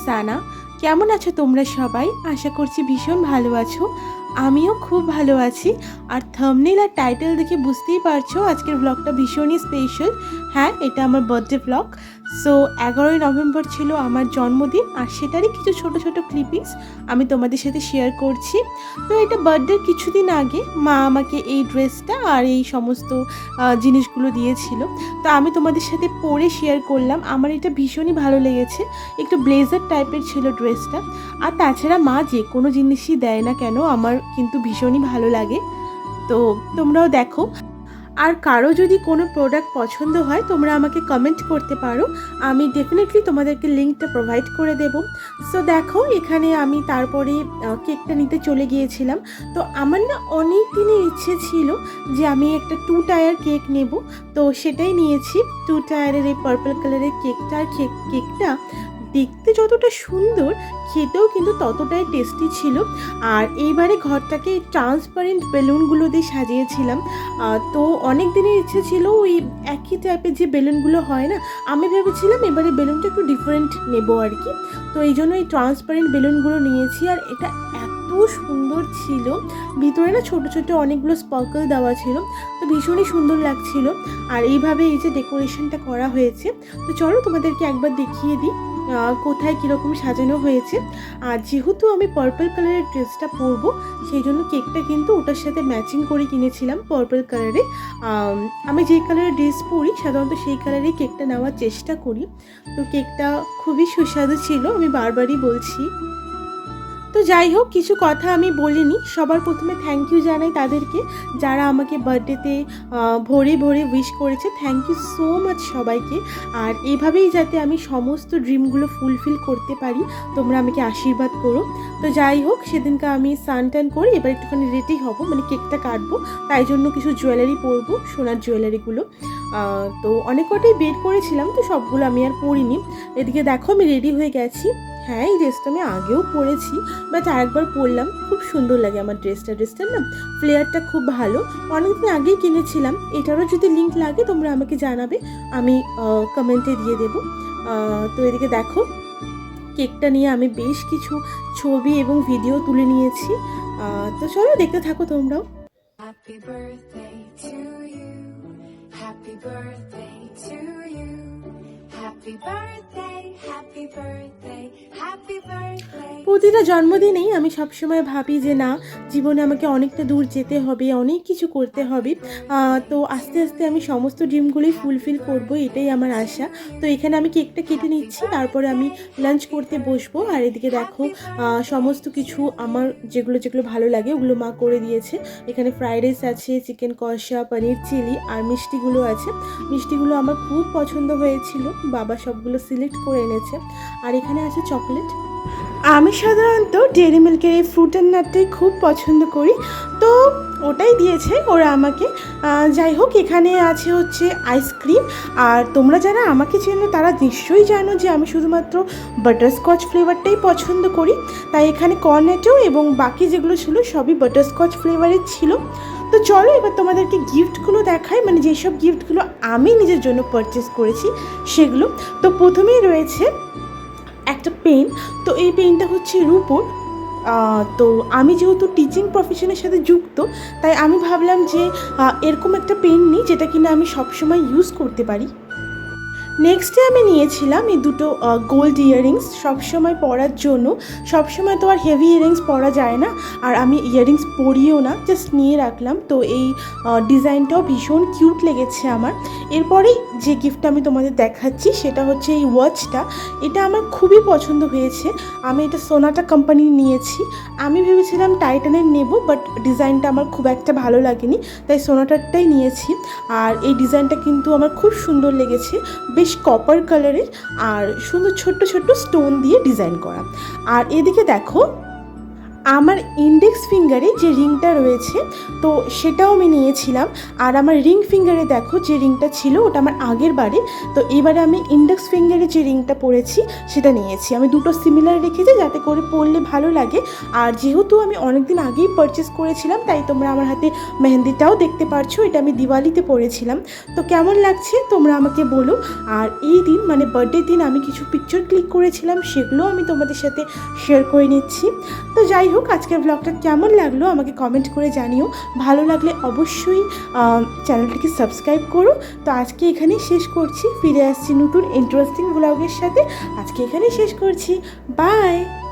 সানা। কেমন আছো তোমরা সবাই? আশা করছি ভীষণ ভালো আছো। আমিও খুব ভালো আছি। আর থাম্বনেল আর টাইটেল দেখে বুঝতেই পারছো আজকের ব্লগটা ভীষণই স্পেশাল। হ্যাঁ, এটা আমার বার্থডে ব্লগ। সো 11ই নভেম্বর ছিল আমার জন্মদিন, আর সেটারই কিছু ছোট ছোট ক্লিপিংস আমি তোমাদের সাথে শেয়ার করছি। তো এটা বার্থডের কিছুদিন আগে মা আমাকে এই ড্রেসটা আর এই সমস্ত জিনিসগুলো দিয়েছিল। তো আমি তোমাদের সাথে পরে শেয়ার করলাম। আমার এটা ভীষণই ভালো লেগেছে। একটু ব্লেজার টাইপের ছিল ড্রেসটা। আর তাছাড়া মা যে কোনো জিনিসই দেয় না কেন আমার কিন্তু ভীষণই ভালো লাগে। তো তোমরাও দেখো। আর কারো যদি কোনো প্রোডাক্ট পছন্দ হয় তোমরা আমাকে কমেন্ট করতে পারো, আমি ডেফিনেটলি তোমাদেরকে লিঙ্কটা প্রোভাইড করে দেব। সো দেখো, এখানে আমি তারপরে কেকটা নিতে চলে গিয়েছিলাম। তো আমার না অনেক দিনের ইচ্ছে ছিল যে আমি একটা 2 টায়ার কেক নেব। তো সেটাই নিয়েছি, 2 টায়ারের এই পার্পল কালারের কেকটা। আর কেকটা দেখতে যতটা সুন্দর, খেতেও কিন্তু ততটাই টেস্টি ছিল। আর এইবারে ঘরটাকে ট্রান্সপারেন্ট বেলুনগুলো দিয়ে সাজিয়েছিলাম। তো অনেক দিনের ইচ্ছে ছিল ওই একই টাইপের যে বেলুনগুলো হয় না, আমি ভেবেছিলাম এবারে বেলুনটা একটু ডিফারেন্ট নেবো আর কি। তো এই জন্য এই ট্রান্সপারেন্ট বেলুনগুলো নিয়েছি। আর এটা এত সুন্দর ছিল, ভিতরে না ছোটো ছোটো অনেকগুলো স্পার্কল দেওয়া ছিল, তো ভীষণই সুন্দর লাগছিল। আর এইভাবে এই যে ডেকোরেশনটা করা হয়েছে, তো চলো তোমাদেরকে একবার দেখিয়ে দিই কোথায় কীরকম সাজানো হয়েছে। আর যেহেতু আমি পার্পল কালারের ড্রেসটা পরবো, সেই জন্য কেকটা কিন্তু ওটার সাথে ম্যাচিং করে কিনেছিলাম পার্পল কালারে। আমি যেই কালারের ড্রেস পরি সাধারণত সেই কালারেই কেকটা নেওয়ার চেষ্টা করি। তো কেকটা খুবই সুস্বাদু ছিল, আমি বারবারই বলছি। তো যাই হোক, কিছু কথা আমি বলিনি। সবার প্রথমে থ্যাংক ইউ জানাই তাদেরকে যারা আমাকে বার্থডেতে ভরে ভরে উইশ করেছে। থ্যাংক ইউ সো মাচ সবাইকে। আর এইভাবেই যাতে আমি সমস্ত ড্রিমগুলো ফুলফিল করতে পারি, তোমরা আমাকে আশীর্বাদ করো। তো যাই হোক, সেদিনকে আমি স্নান টান করে এবার একটুখানি রেডি হব, মানে কেকটা কাটবো, তাই জন্য কিছু জুয়েলারি পরবো, সোনার জুয়েলারিগুলো। তো অনেক কটাই বের করেছিলাম, তো সবগুলো আমি আর পরিনি। এদিকে দেখো আমি রেডি হয়ে গেছি। হ্যাঁ, এই ড্রেসটা আমি আগেও পরেছি, বাট আরেকবার পরলাম। খুব সুন্দর লাগে আমার ড্রেসটার না ফ্লেয়ারটা খুব ভালো। অনেকদিন আগেই কিনেছিলাম। এটারও যদি লিঙ্ক লাগে তোমরা আমাকে জানাবে, আমি কমেন্টে দিয়ে দেবো। তো এদিকে দেখো, কেকটা নিয়ে আমি বেশ কিছু ছবি এবং ভিডিও তুলে নিয়েছি। তো চলো দেখতে থাকো তোমরাও। Happy birthday to you. Happy birthday to you. Happy birthday, happy birthday, happy birthday. প্রতিটা জন্মদিনেই আমি সবসময় ভাবি যে না, জীবনে আমাকে অনেকটা দূর যেতে হবে, অনেক কিছু করতে হবে। তো আস্তে আস্তে আমি সমস্ত ড্রিমগুলোই ফুলফিল করব, এটাই আমার আশা। তো এখানে আমি কেকটা কেটে নিচ্ছি, তারপরে আমি লাঞ্চ করতে বসবো। আর এদিকে দেখো, সমস্ত কিছু আমার যেগুলো যেগুলো ভালো লাগে ওগুলো মা করে দিয়েছে। এখানে ফ্রাইড রাইস আছে, চিকেন কষা, পনির চিলি, আর মিষ্টিগুলো আছে। মিষ্টিগুলো আমার খুব পছন্দ হয়েছিল, বাবা সবগুলো সিলেক্ট করে এনেছে। আর এখানে আছে চকলেট। আমি সাধারণত ডেয়ারি মিল্কের এই ফ্রুট অ্যান্ড নাটটাই খুব পছন্দ করি, তো ওটাই দিয়েছে ওরা আমাকে। যাই হোক, এখানে আছে হচ্ছে আইসক্রিম। আর তোমরা যারা আমাকে চেনো তারা নিশ্চয়ই জানো যে আমি শুধুমাত্র বাটারস্কচ ফ্লেভারটাই পছন্দ করি। তাই এখানে কর্নেটো এবং বাকি যেগুলো ছিল সবই বাটারস্কচ ফ্লেভারের ছিল। তো চলো এবার তোমাদেরকে গিফটগুলো দেখাই, মানে যেসব গিফটগুলো আমি নিজের জন্য পারচেস করেছি সেগুলো। তো প্রথমেই রয়েছে একটা পেন। তো এই পেনটা হচ্ছে রুপোর। তো আমি যেহেতু টিচিং প্রফেশনের সাথে যুক্ত, তাই আমি ভাবলাম যে এরকম একটা পেন নিই যেটা কিনা আমি সবসময় ইউজ করতে পারি। নেক্সটে আমি নিয়েছিলাম এই দুটো গোল্ড ইয়াররিংস সবসময় পরার জন্য। সবসময় তো আর হেভি ইয়াররিংস পরা যায় না, আর আমি ইয়াররিংস পরিও না, জাস্ট নিয়ে রাখলাম। তো এই ডিজাইনটাও ভীষণ কিউট লেগেছে আমার। এরপরেই যে গিফটটা আমি তোমাদের দেখাচ্ছি সেটা হচ্ছে এই ওয়াচটা। এটা আমার খুবই পছন্দ হয়েছে। আমি এটা সোনাটা কোম্পানির নিয়েছি। আমি ভেবেছিলাম টাইটানের নেব, বাট ডিজাইনটা আমার খুব একটা ভালো লাগেনি, তাই সোনাটারটাই নিয়েছি। আর এই ডিজাইনটা কিন্তু আমার খুব সুন্দর লেগেছে, বেশ কপার কালারের, আর সুন্দর ছোট্ট ছোট্ট স্টোন দিয়ে ডিজাইন করা। আর এদিকে দেখো, আমার ইন্ডেক্স ফিঙ্গারে যে রিংটা রয়েছে তো সেটাও আমি নিয়েছিলাম। আর আমার রিং ফিঙ্গারে দেখো যে রিংটা ছিল ওটা আমার আগের বারে, তো এবারে আমি ইন্ডেক্স ফিঙ্গারে যে রিংটা পরেছি সেটা নিয়েছি। আমি দুটো সিমিলার রেখেছি যাতে করে পরলে ভালো লাগে। আর যেহেতু আমি অনেকদিন আগেই পারচেস করেছিলাম তাই তোমরা আমার হাতে মেহেন্দিটাও দেখতে পারছো, এটা আমি দিওয়ালিতে পরেছিলাম। তো কেমন লাগছে তোমরা আমাকে বলো। আর এই দিন মানে বার্থডে দিন আমি কিছু পিকচার ক্লিক করেছিলাম, সেগুলো আমি তোমাদের সাথে শেয়ার করে নিচ্ছি। তো যাই হোক, আজকের ব্লগটা কেমন লাগলো আমাকে কমেন্ট করে জানিও। ভালো লাগলে অবশ্যই চ্যানেলটিকে সাবস্ক্রাইব করো। তো আজকে এখানেই শেষ করছি, ফিরে আসছি নতুন ইন্টারেস্টিং ব্লগের সাথে। আজকে এখানেই শেষ করছি, বাই।